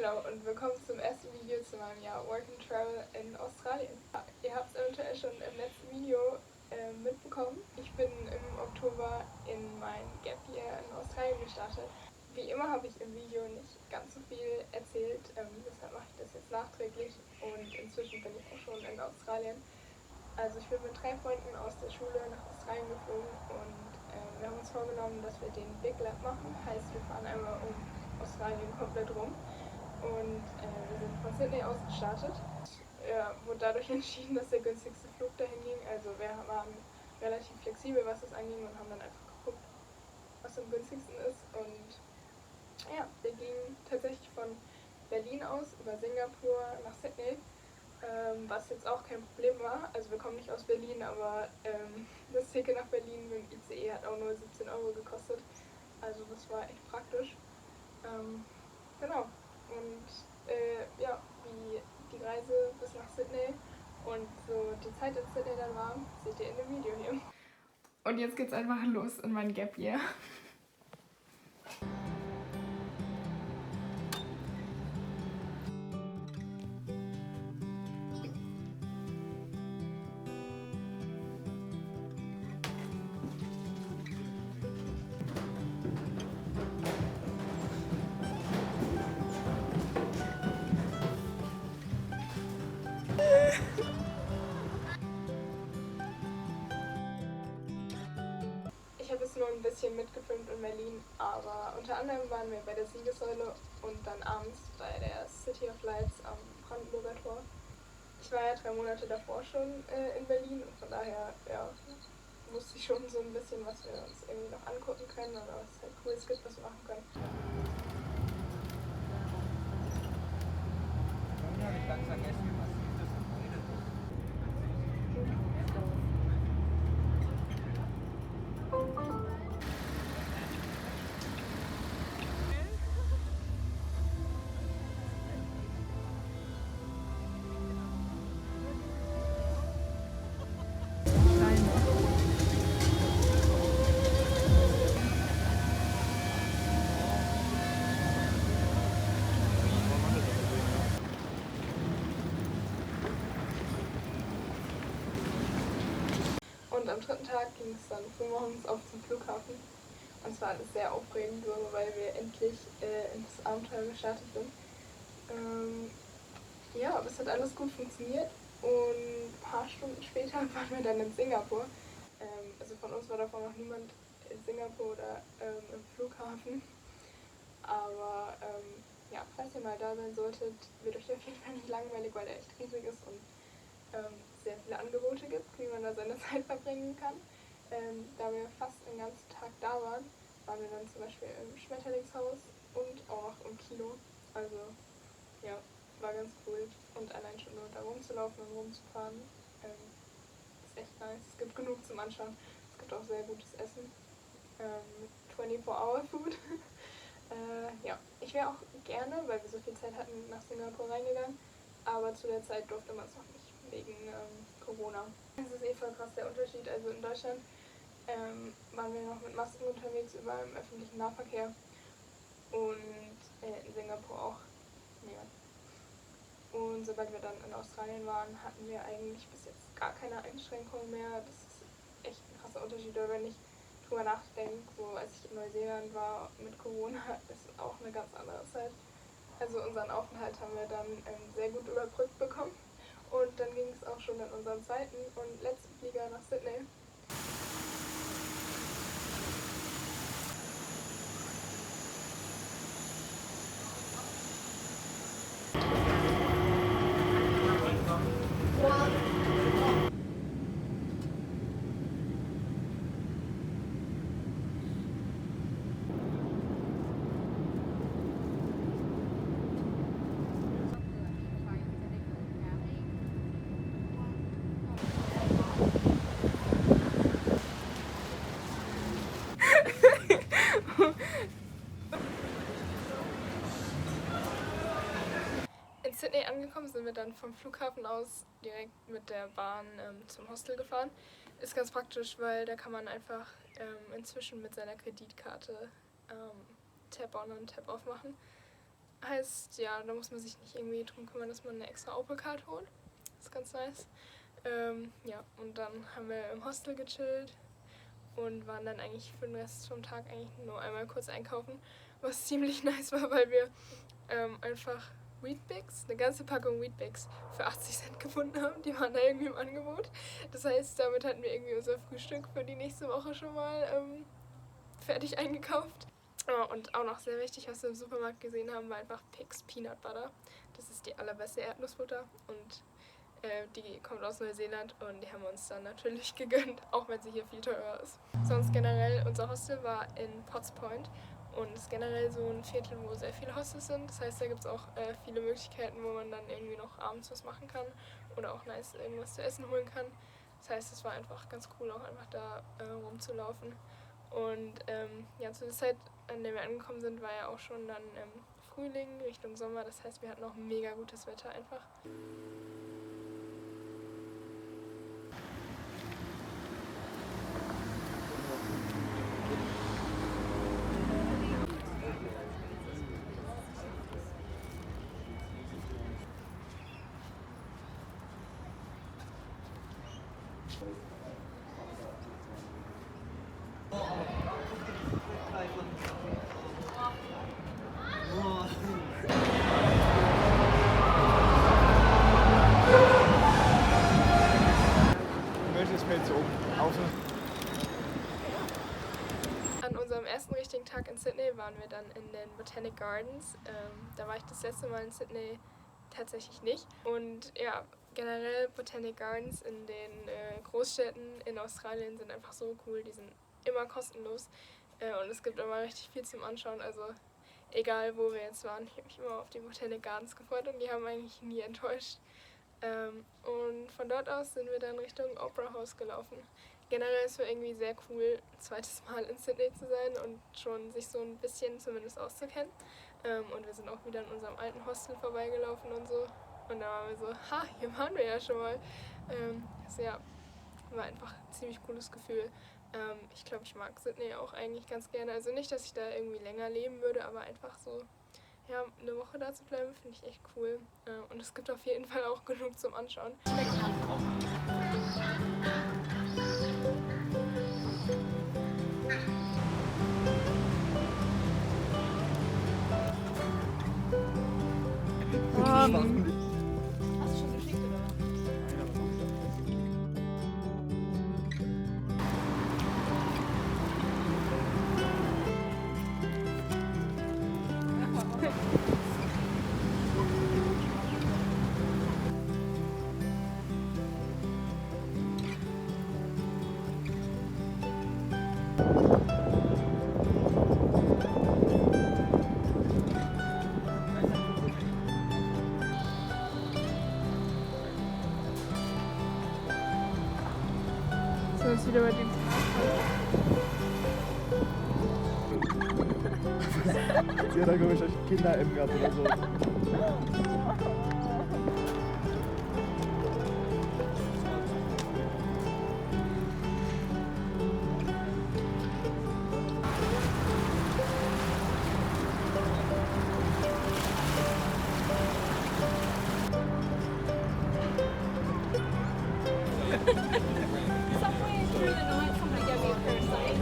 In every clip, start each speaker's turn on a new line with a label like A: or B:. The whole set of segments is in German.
A: Hallo und willkommen zum ersten Video zu meinem Jahr Work and Travel in Australien. Ihr habt es eventuell schon im letzten Video mitbekommen. Ich bin im Oktober in mein Gap Year in Australien gestartet. Wie immer habe ich im Video nicht ganz so viel erzählt, deshalb mache ich das jetzt nachträglich und inzwischen bin ich auch schon in Australien. Also ich bin mit 3 Freunden aus der Schule nach Australien geflogen und wir haben uns vorgenommen, dass wir den Big Lap machen. Heißt, wir fahren einmal um Australien komplett rum. Und wir sind von Sydney aus gestartet. Wurde dadurch entschieden, dass der günstigste Flug dahin ging. Also wir waren relativ flexibel, was das anging und haben dann einfach geguckt, was am günstigsten ist. Und ja, wir gingen tatsächlich von Berlin aus über Singapur nach Sydney, was jetzt auch kein Problem war. Also wir kommen nicht aus Berlin, aber das Ticket nach Berlin mit dem ICE hat auch nur 17 € gekostet. Also das war echt praktisch. Genau. Und ja, wie die Reise bis nach Sydney und so die Zeit in Sydney dann war, seht ihr in dem Video hier. Und jetzt geht's einfach los in mein Gap Year. Ich habe jetzt nur ein bisschen mitgefilmt in Berlin, aber unter anderem waren wir bei der Siegessäule und dann abends bei der City of Lights am Brandenburger Tor. Ich war ja 3 Monate davor schon in Berlin und von daher ja, wusste ich schon so ein bisschen, was wir uns irgendwie noch angucken können oder was es halt Cooles gibt, was wir machen können. Und am 3. Tag ging es dann früh morgens auf zum Flughafen. Und es war alles sehr aufregend, so, weil wir endlich ins Abenteuer gestartet sind. Ja, aber es hat alles gut funktioniert. Und ein paar Stunden später waren wir dann in Singapur. Also von uns war davon noch niemand in Singapur oder im Flughafen. Aber ja, falls ihr mal da sein solltet, wird euch auf jeden Fall nicht langweilig, weil der echt riesig ist und sehr viele Angebote gibt, wie man da seine Zeit verbringen kann. Da wir fast den ganzen Tag da waren, waren wir dann zum Beispiel im Schmetterlingshaus und auch noch im Kino. Also ja, war ganz cool. Und allein schon nur da rumzulaufen und rumzufahren, ist echt nice. Es gibt genug zum Anschauen. Es gibt auch sehr gutes Essen mit 24-Hour-Food. Ja, ich wäre auch gerne, weil wir so viel Zeit hatten, nach Singapur reingegangen, aber zu der Zeit durfte man es noch nicht, wegen Corona. Es ist eh voll krass der Unterschied. Also in Deutschland waren wir noch mit Masken unterwegs überall im öffentlichen Nahverkehr und in Singapur auch. Ja. Und sobald wir dann in Australien waren, hatten wir eigentlich bis jetzt gar keine Einschränkungen mehr. Das ist echt ein krasser Unterschied. Aber wenn ich drüber nachdenke, so als ich in Neuseeland war mit Corona, ist auch eine ganz andere Zeit. Also unseren Aufenthalt haben wir dann sehr gut überbrückt bekommen. Und dann ging es auch schon in unseren zweiten und letzten Flieger nach Sydney. In Sydney angekommen sind wir dann vom Flughafen aus direkt mit der Bahn zum Hostel gefahren. Ist ganz praktisch, weil da kann man einfach inzwischen mit seiner Kreditkarte Tap-on und Tap-off machen. Heißt, ja, da muss man sich nicht irgendwie drum kümmern, dass man eine extra Opel-Card holt. Das ist ganz nice. Ja, und dann haben wir im Hostel gechillt und waren dann eigentlich für den Rest vom Tag eigentlich nur einmal kurz einkaufen, was ziemlich nice war, weil wir einfach Weet-Bix, eine ganze Packung Weet-Bix für 80 Cent gefunden haben. Die waren da irgendwie im Angebot. Das heißt, damit hatten wir irgendwie unser Frühstück für die nächste Woche schon mal fertig eingekauft. Und auch noch sehr wichtig, was wir im Supermarkt gesehen haben, war einfach Pig's Peanut Butter. Das ist die allerbeste Erdnussbutter und die kommt aus Neuseeland und die haben wir uns dann natürlich gegönnt, auch wenn sie hier viel teurer ist. Sonst generell, unser Hostel war in Potts Point und ist generell so ein Viertel, wo sehr viele Hostels sind. Das heißt, da gibt es auch viele Möglichkeiten, wo man dann irgendwie noch abends was machen kann oder auch nice irgendwas zu essen holen kann. Das heißt, es war einfach ganz cool, auch einfach da rumzulaufen. Und ja, zu der Zeit, an der wir angekommen sind, war ja auch schon dann Frühling Richtung Sommer. Das heißt, wir hatten auch mega gutes Wetter einfach. An unserem ersten richtigen Tag in Sydney waren wir dann in den Botanic Gardens. Da war ich das letzte Mal in Sydney tatsächlich nicht. Und ja, generell Botanic Gardens in den Großstädten in Australien sind einfach so cool. Die sind immer kostenlos und es gibt immer richtig viel zum Anschauen. Also egal wo wir jetzt waren, ich habe mich immer auf die Botanic Gardens gefreut und die haben eigentlich nie enttäuscht. Und von dort aus sind wir dann Richtung Opera House gelaufen. Generell ist es irgendwie sehr cool, ein zweites Mal in Sydney zu sein und schon sich so ein bisschen zumindest auszukennen. Und wir sind auch wieder in unserem alten Hostel vorbeigelaufen und so. Und da waren wir so, ha, hier waren wir ja schon mal. Also ja, war einfach ein ziemlich cooles Gefühl. Ich glaube, ich mag Sydney auch eigentlich ganz gerne. Also nicht, dass ich da irgendwie länger leben würde, aber einfach so, ja, eine Woche da zu bleiben, finde ich echt cool. Und es gibt auf jeden Fall auch genug zum Anschauen.
B: Hast du schon geschickt, oder?
A: So, jetzt wieder bei dem
C: Sie hat da komisch Kinder-M gehabt oder so.
B: Somewhere through the night, somebody gave me a pair of sandals.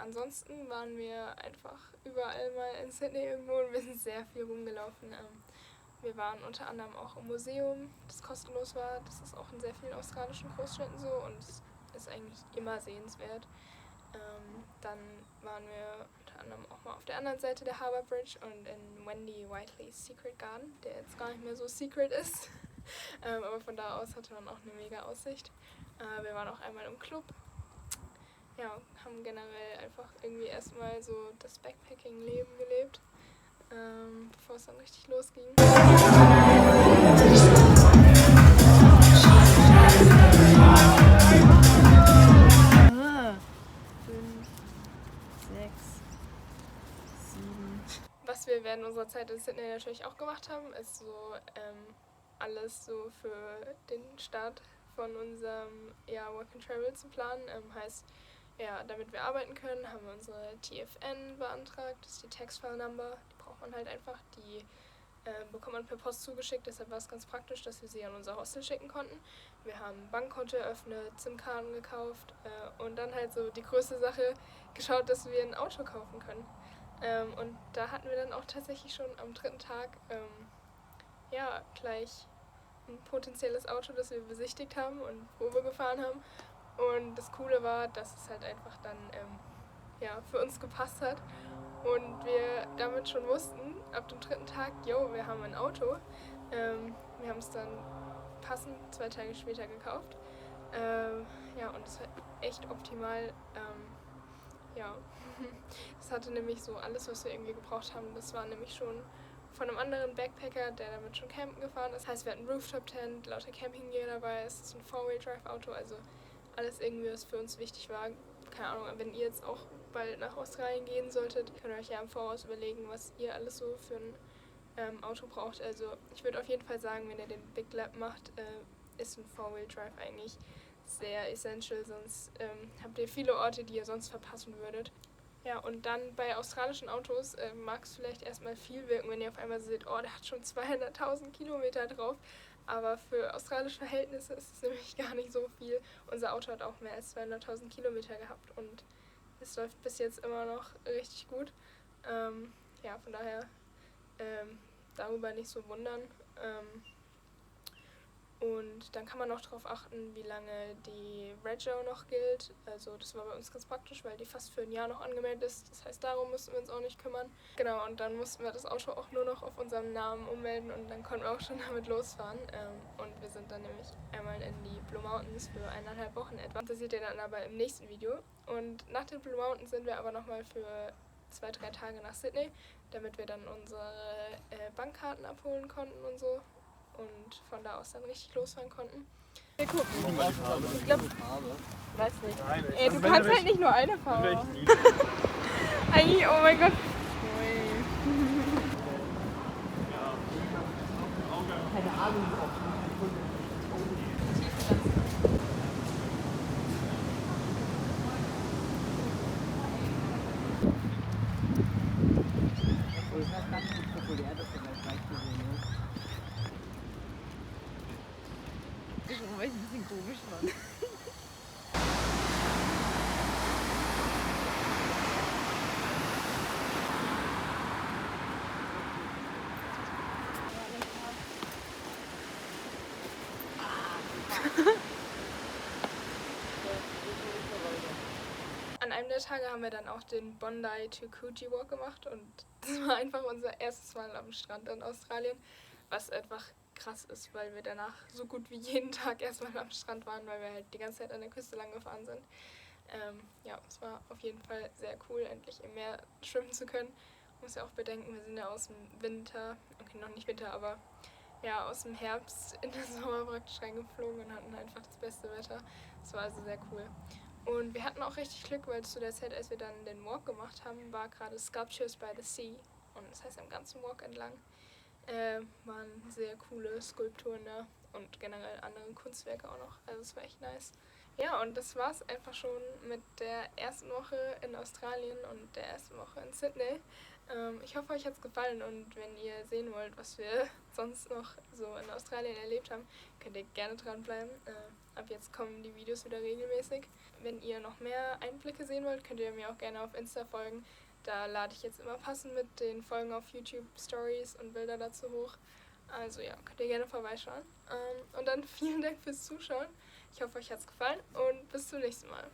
A: Ansonsten waren wir einfach überall mal in Sydney irgendwo und wir sind sehr viel rumgelaufen. Wir waren unter anderem auch im Museum, das kostenlos war. Das ist auch in sehr vielen australischen Großstädten so und es ist eigentlich immer sehenswert. Dann waren wir unter anderem auch mal auf der anderen Seite der Harbour Bridge und in Wendy Whiteley's Secret Garden, der jetzt gar nicht mehr so secret ist. Aber von da aus hatte man auch eine mega Aussicht. Wir waren auch einmal im Club. Ja, haben generell einfach irgendwie erstmal so das Backpacking-Leben gelebt, bevor es dann richtig losging. Was wir während unserer Zeit in Sydney natürlich auch gemacht haben, ist so alles so für den Start von unserem Work and Travel zu planen. Heißt, ja, damit wir arbeiten können, haben wir unsere TFN beantragt. Das ist die Tax File Number. Die braucht man halt einfach. Die bekommt man per Post zugeschickt. Deshalb war es ganz praktisch, dass wir sie an unser Hostel schicken konnten. Wir haben ein Bankkonto eröffnet, SIM-Karten gekauft und dann halt so die größte Sache geschaut, dass wir ein Auto kaufen können. Und da hatten wir dann auch tatsächlich schon am 3. Tag ja, gleich ein potenzielles Auto, das wir besichtigt haben und Probe gefahren haben. Und das Coole war, dass es halt einfach dann ja, für uns gepasst hat und wir damit schon wussten, ab dem 3. Tag, jo, wir haben ein Auto. Wir haben es dann passend 2 Tage später gekauft. Ja, und es war echt optimal. Ja, es hatte nämlich so alles, was wir irgendwie gebraucht haben. Das war nämlich schon von einem anderen Backpacker, der damit schon campen gefahren ist. Das heißt, wir hatten Rooftop-Tent, lauter Campinggear dabei. Es ist ein 4-Wheel-Drive-Auto, also alles irgendwie, was für uns wichtig war. Keine Ahnung, wenn ihr jetzt auch bald nach Australien gehen solltet, könnt ihr euch ja im Voraus überlegen, was ihr alles so für ein Auto braucht. Also ich würde auf jeden Fall sagen, wenn ihr den Big Lap macht, ist ein 4-Wheel-Drive eigentlich sehr essential, sonst habt ihr viele Orte, die ihr sonst verpassen würdet. Ja, und dann bei australischen Autos mag es vielleicht erstmal viel wirken, wenn ihr auf einmal seht, oh, der hat schon 200.000 Kilometer drauf. Aber für australische Verhältnisse ist es nämlich gar nicht so viel. Unser Auto hat auch mehr als 200.000 Kilometer gehabt und es läuft bis jetzt immer noch richtig gut. Ja, von daher darüber nicht so wundern. Und dann kann man noch darauf achten, wie lange die Rego noch gilt. Also das war bei uns ganz praktisch, weil die fast für ein Jahr noch angemeldet ist. Das heißt, darum mussten wir uns auch nicht kümmern. Genau, und dann mussten wir das Auto auch nur noch auf unserem Namen ummelden und dann konnten wir auch schon damit losfahren. Und wir sind dann nämlich einmal in die Blue Mountains für 1,5 Wochen etwa. Das seht ihr dann aber im nächsten Video. Und nach den Blue Mountains sind wir aber nochmal für 2-3 Tage nach Sydney, damit wir dann unsere Bankkarten abholen konnten und so. Und von da aus dann richtig losfahren konnten. Wir gucken. Ich glaube, weiß nicht.
C: Nein,
A: Ey, du kannst halt nicht nur eine Farbe. Eigentlich, oh mein Gott.
D: Keine Ahnung, ob das ist ganz populär, dass wir das gleich gesehen haben.
B: Warum war ich ein bisschen komisch, Mann?
A: An einem der Tage haben wir dann auch den Bondi to Coogee Walk gemacht und das war einfach unser erstes Mal am Strand in Australien, was einfach krass ist, weil wir danach so gut wie jeden Tag erstmal am Strand waren, weil wir halt die ganze Zeit an der Küste lang gefahren sind. Ja, es war auf jeden Fall sehr cool, endlich im Meer schwimmen zu können. Ich muss ja auch bedenken, wir sind ja aus dem Winter, okay, noch nicht Winter, aber ja, aus dem Herbst in den Sommer praktisch reingeflogen und hatten einfach das beste Wetter. Das war also sehr cool. Und wir hatten auch richtig Glück, weil zu der Zeit, als wir dann den Walk gemacht haben, war gerade Sculptures by the Sea. Und das heißt, am ganzen Walk entlang waren sehr coole Skulpturen da und generell andere Kunstwerke auch noch. Also es war echt nice. Ja, und das war's einfach schon mit der ersten Woche in Australien und der ersten Woche in Sydney. Ich hoffe, euch hat's gefallen und wenn ihr sehen wollt, was wir sonst noch so in Australien erlebt haben, könnt ihr gerne dranbleiben. Ab jetzt kommen die Videos wieder regelmäßig. Wenn ihr noch mehr Einblicke sehen wollt, könnt ihr mir auch gerne auf Insta folgen. Da lade ich jetzt immer passend mit den Folgen auf YouTube Stories und Bilder dazu hoch. Also ja, könnt ihr gerne vorbeischauen. Und dann vielen Dank fürs Zuschauen. Ich hoffe, euch hat's gefallen und bis zum nächsten Mal.